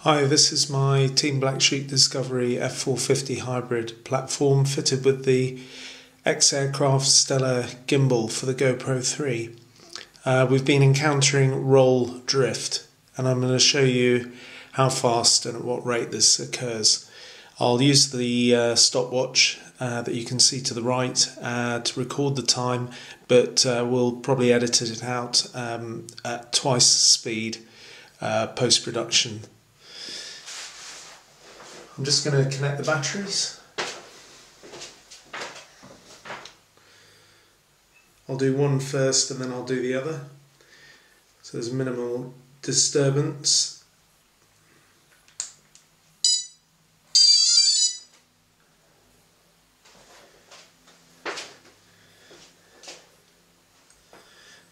Hi, this is my Team Black Sheep Discovery F450 hybrid platform fitted with the Xaircraft Stella Gimbal for the GoPro 3. We've been encountering roll drift, and I'm going to show you how fast and at what rate this occurs. I'll use the stopwatch that you can see to the right to record the time, but we'll probably edit it out at twice the speed post-production. I'm just going to connect the batteries. I'll do one first and then I'll do the other, so there's minimal disturbance.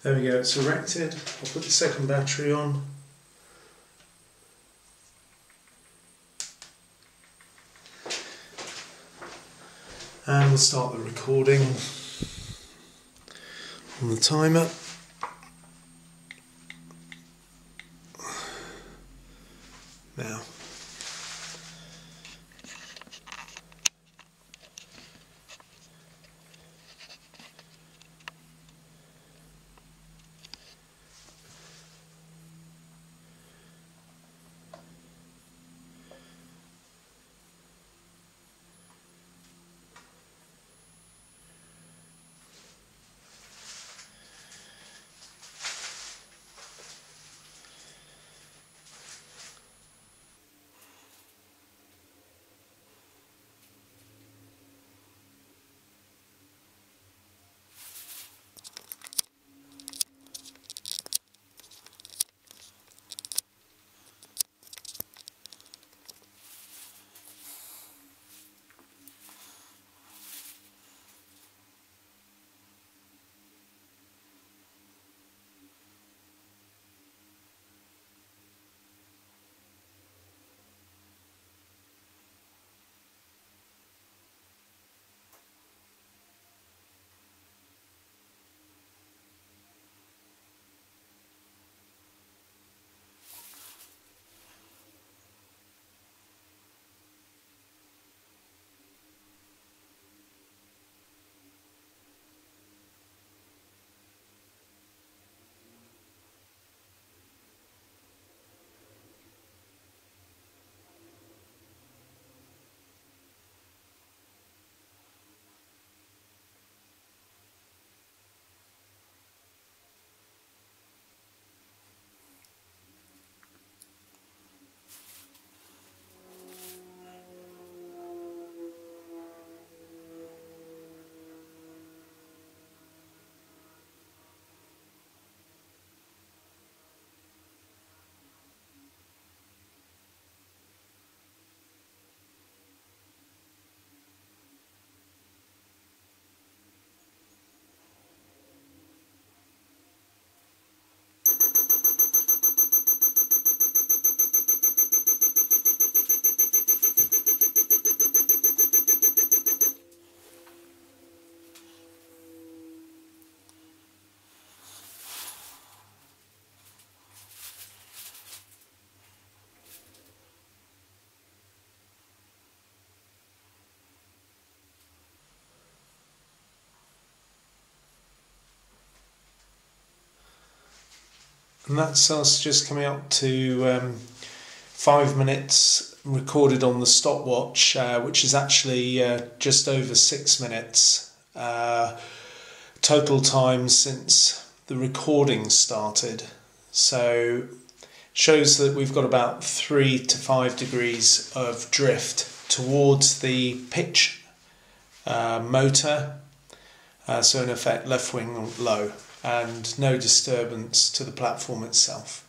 There we go, it's erected. I'll put the second battery on. And we'll start the recording on the timer. Now. And that's us just coming up to 5 minutes recorded on the stopwatch, which is actually just over 6 minutes total time since the recording started. So shows that we've got about 3 to 5 degrees of drift towards the pitch motor, so in effect left wing low, and no disturbance to the platform itself.